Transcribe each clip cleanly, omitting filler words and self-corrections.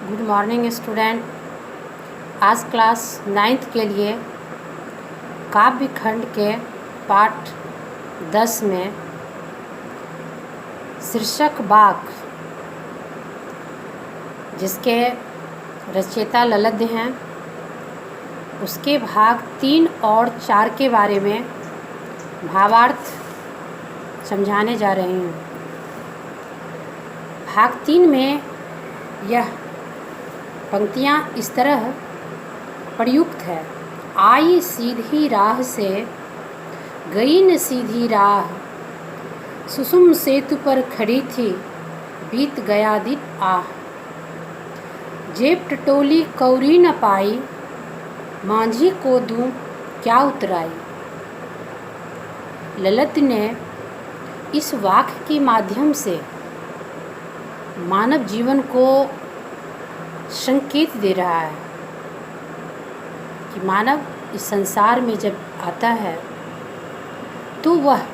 Good morning student. आज class 9th के लिए काव्य खंड के पाठ 10 में शीर्षक बाग, जिसके रचयिता ललद्य हैं, उसके भाग 3 और 4 के बारे में भावार्थ समझाने जा रही हूँ। भाग 3 में यह पंक्तियाँ इस तरह प्रयुक्त है। आई सीधी राह से गई न सीधी राह, सुसुम सेतु पर खड़ी थी बीत गया दिन आह। जेब टटोली कौरी न पाई, मांझी को दूं क्या उतराई। ललित ने इस वाक्य के माध्यम से मानव जीवन को संकेत दे रहा है कि मानव इस संसार में जब आता है तो वह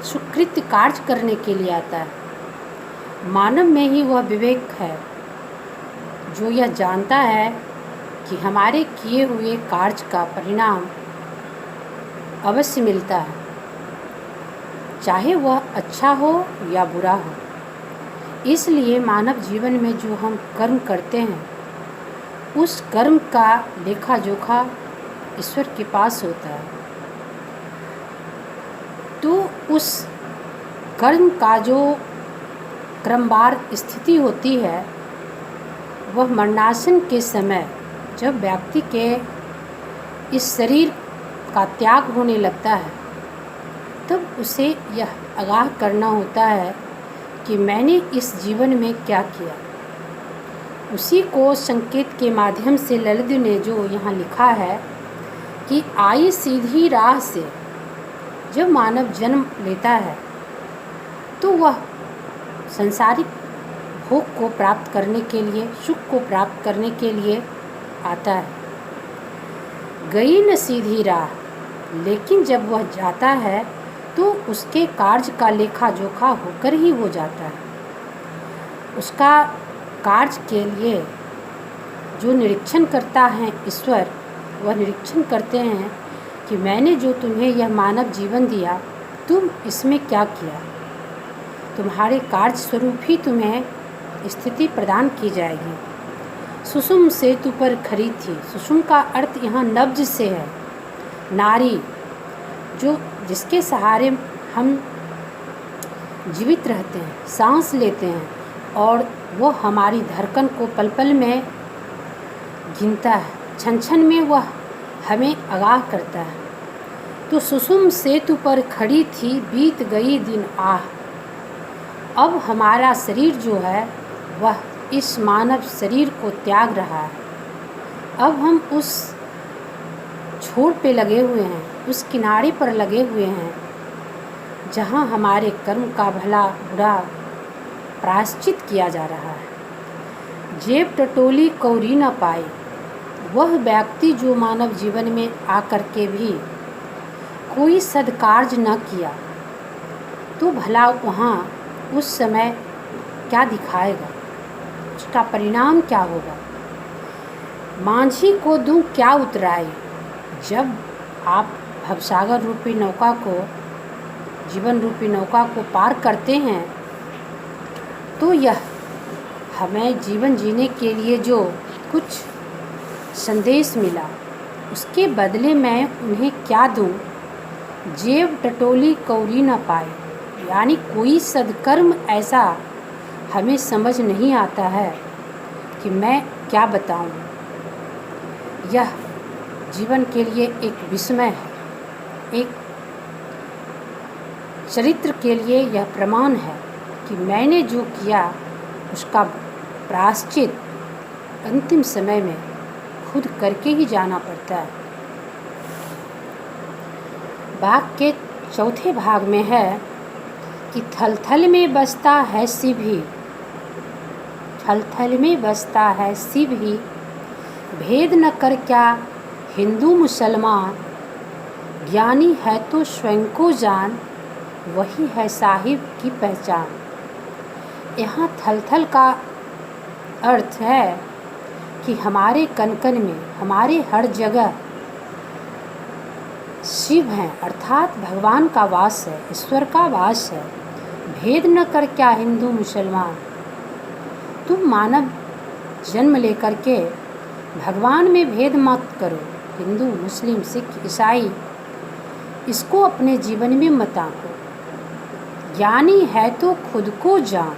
सुकृत्य कार्य करने के लिए आता है। मानव में ही वह विवेक है जो यह जानता है कि हमारे किए हुए कार्य का परिणाम अवश्य मिलता है, चाहे वह अच्छा हो या बुरा हो। इसलिए मानव जीवन में जो हम कर्म करते हैं उस कर्म का लेखा जोखा ईश्वर के पास होता है। तो उस कर्म का जो क्रमवार स्थिति होती है वह मरणासन के समय जब व्यक्ति के इस शरीर का त्याग होने लगता है तब उसे यह आगाह करना होता है कि मैंने इस जीवन में क्या किया। उसी को संकेत के माध्यम से ललित ने जो यहाँ लिखा है कि आई सीधी राह से जब मानव जन्म लेता है तो वह संसारिक भोग को प्राप्त करने के लिए, सुख को प्राप्त करने के लिए आता है। गई न सीधी राह, लेकिन जब वह जाता है तो उसके कार्य का लेखा जोखा होकर ही वो जाता है। उसका कार्य के लिए जो निरीक्षण करता है ईश्वर, वह निरीक्षण करते हैं कि मैंने जो तुम्हें यह मानव जीवन दिया, तुम इसमें क्या किया। तुम्हारे कार्य स्वरूप ही तुम्हें स्थिति प्रदान की जाएगी। सुसुम सेतु पर खड़ी थी। सुसुम का अर्थ यहाँ नब्ज से है, नारी जो जिसके सहारे हम जीवित रहते हैं, सांस लेते हैं, और वो हमारी धड़कन को पल पल में गिनता है, क्षण क्षण में वह हमें आगाह करता है। तो सुसुम सेतु पर खड़ी थी बीत गई दिन आह। अब हमारा शरीर जो है वह इस मानव शरीर को त्याग रहा है। अब हम उस छोर पे लगे हुए हैं, उस किनारे पर लगे हुए हैं जहाँ हमारे कर्म का भला बुरा प्रायश्चित किया जा रहा है। जेब टटोली कौरी न पाई, वह व्यक्ति जो मानव जीवन में आकर के भी कोई सद्कार्य न किया तो भला वहाँ उस समय क्या दिखाएगा, उसका परिणाम क्या होगा। मांझी को दूं क्या उतराई, जब आप भवसागर रूपी नौका को, जीवन रूपी नौका को पार करते हैं तो यह हमें जीवन जीने के लिए जो कुछ संदेश मिला उसके बदले मैं उन्हें क्या दूं। जेब टटोली कौरी न पाई, यानी कोई सद्कर्म ऐसा हमें समझ नहीं आता है कि मैं क्या बताऊं। यह जीवन के लिए एक विस्मय है, एक चरित्र के लिए यह प्रमाण है कि मैंने जो किया उसका प्रायश्चित अंतिम समय में खुद करके ही जाना पड़ता है। वाक्य के चौथे भाग में है कि थल थल में बसता है शिव ही, थल थल में बसता है शिव ही, भेद न कर क्या हिंदू मुसलमान, ज्ञानी है तो स्वयं को जान, वही है साहिब की पहचान। यहाँ थल थल का अर्थ है कि हमारे कण-कण में, हमारे हर जगह शिव हैं, अर्थात भगवान का वास है, ईश्वर का वास है। भेद न कर क्या हिंदू मुसलमान। तुम मानव जन्म लेकर के भगवान में भेद मत करो। हिंदू, मुस्लिम, सिख, ईसाई, इसको अपने जीवन में मत आंको। ज्ञानी है तो खुद को जान।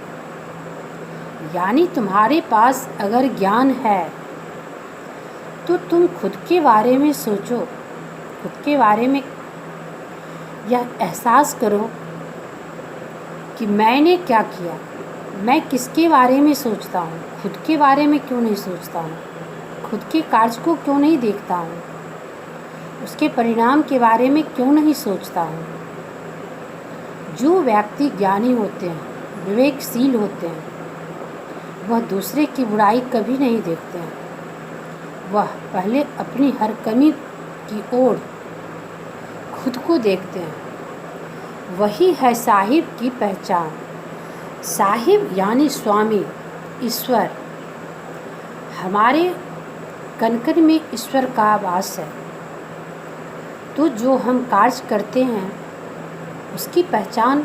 यानी तुम्हारे पास अगर ज्ञान है तो तुम खुद के बारे में सोचो, खुद के बारे में यह एहसास करो कि मैंने क्या किया, मैं किसके बारे में सोचता हूँ, खुद के बारे में क्यों नहीं सोचता हूँ, खुद के कार्य को क्यों नहीं देखता हूँ, उसके परिणाम के बारे में क्यों नहीं सोचता हूँ। जो व्यक्ति ज्ञानी होते हैं, विवेकशील होते हैं, वह दूसरे की बुराई कभी नहीं देखते हैं। वह पहले अपनी हर कमी की ओर खुद को देखते हैं। वही है साहिब की पहचान। साहिब यानी स्वामी, ईश्वर। हमारे कण-कण में ईश्वर का वास है। तो जो हम कार्य करते हैं उसकी पहचान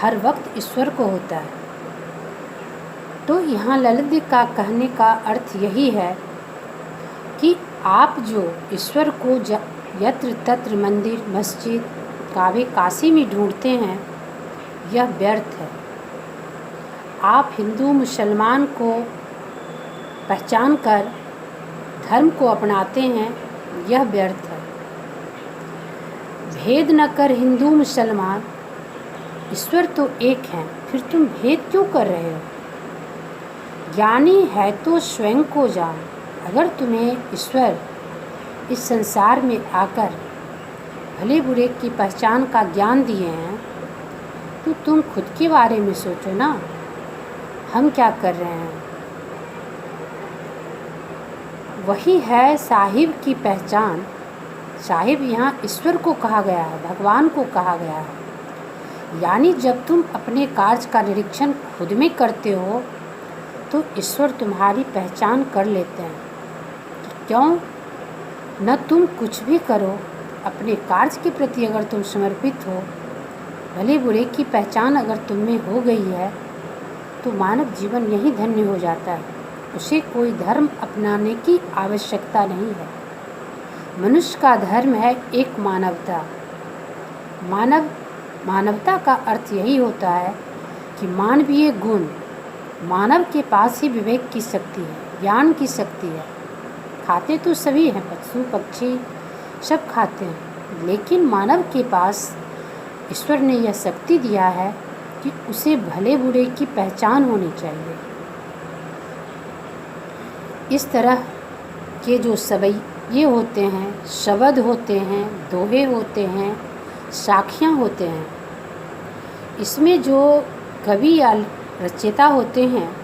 हर वक्त ईश्वर को होता है। तो यहाँ ललित का कहने का अर्थ यही है कि आप जो ईश्वर को यत्र तत्र मंदिर, मस्जिद, काबे, काशी में ढूंढते हैं, यह व्यर्थ है। आप हिंदू मुसलमान को पहचान कर धर्म को अपनाते हैं, यह व्यर्थ है। भेद न कर हिंदू मुसलमान, ईश्वर तो एक है, फिर तुम भेद क्यों कर रहे हो। ज्ञानी है तो स्वयं को जान। अगर तुम्हें ईश्वर इस संसार में आकर भले बुरे की पहचान का ज्ञान दिए हैं तो तुम खुद के बारे में सोचो ना, हम क्या कर रहे हैं। वही है साहिब की पहचान। साहिब यहाँ ईश्वर को कहा गया है, भगवान को कहा गया है। यानी जब तुम अपने कार्य का निरीक्षण खुद में करते हो तो ईश्वर तुम्हारी पहचान कर लेते हैं। क्यों न तुम कुछ भी करो, अपने कार्य के प्रति अगर तुम समर्पित हो, भले बुरे की पहचान अगर तुम में हो गई है तो मानव जीवन यही धन्य हो जाता है। उसे कोई धर्म अपनाने की आवश्यकता नहीं है। मनुष्य का धर्म है एक मानवता। मानवता का अर्थ यही होता है कि मानवीय गुण। मानव के पास ही विवेक की शक्ति है, ज्ञान की शक्ति है। खाते तो सभी हैं, पशु पक्षी सब खाते हैं, लेकिन मानव के पास ईश्वर ने यह शक्ति दिया है कि उसे भले बुरे की पहचान होनी चाहिए। इस तरह के जो सवैये होते हैं, शब्द होते हैं, दोहे होते हैं, साखियाँ होते हैं, इसमें जो कवि या रचयिता होते हैं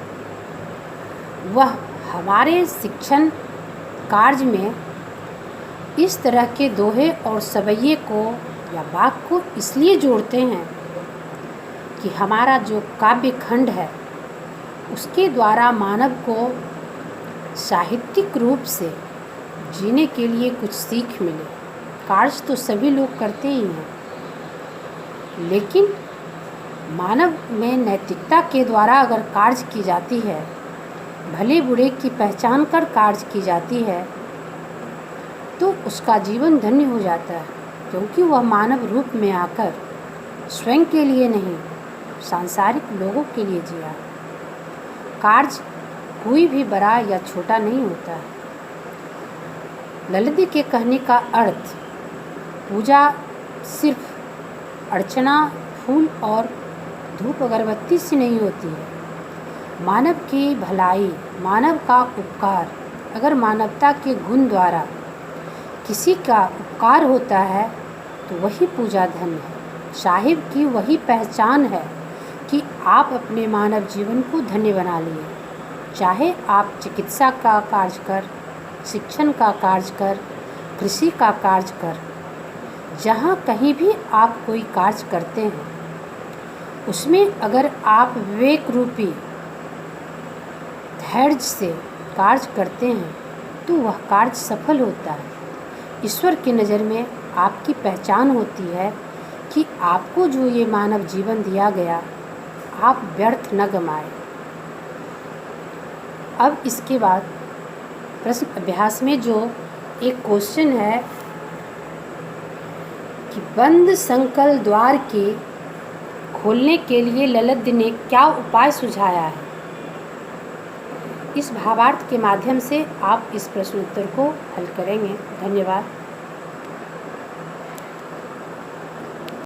वह हमारे शिक्षण कार्य में इस तरह के दोहे और सवैये को या वाक्य को इसलिए जोड़ते हैं कि हमारा जो काव्य खंड है उसके द्वारा मानव को साहित्यिक रूप से जीने के लिए कुछ सीख मिले। कार्य तो सभी लोग करते ही हैं, लेकिन मानव में नैतिकता के द्वारा अगर कार्य की जाती है, भले बुरे की पहचान कर कार्य की जाती है, तो उसका जीवन धन्य हो जाता है, क्योंकि वह मानव रूप में आकर स्वयं के लिए नहीं, सांसारिक लोगों के लिए जिया। कार्य कोई भी बड़ा या छोटा नहीं होता है। ललित के कहने का अर्थ पूजा सिर्फ अर्चना, फूल और धूप अगरबत्ती से नहीं होती है। मानव की भलाई, मानव का उपकार, अगर मानवता के गुण द्वारा किसी का उपकार होता है तो वही पूजा धन है। साहिब की वही पहचान है कि आप अपने मानव जीवन को धन्य बना लिए। चाहे आप चिकित्सा का कार्य कर, शिक्षण का कार्य कर, कृषि का कार्य कर, जहाँ कहीं भी आप कोई कार्य करते हैं उसमें अगर आप विवेक रूपी धैर्य से कार्य करते हैं तो वह कार्य सफल होता है। ईश्वर की नज़र में आपकी पहचान होती है कि आपको जो ये मानव जीवन दिया गया आप व्यर्थ न गंवाएं। अब इसके बाद प्रश्न अभ्यास में जो एक क्वेश्चन है कि बंद संकल द्वार के खोलने के लिए ललित ने क्या उपाय सुझाया है। इस भावार्थ के माध्यम से आप इस प्रश्नोत्तर को हल करेंगे। धन्यवाद।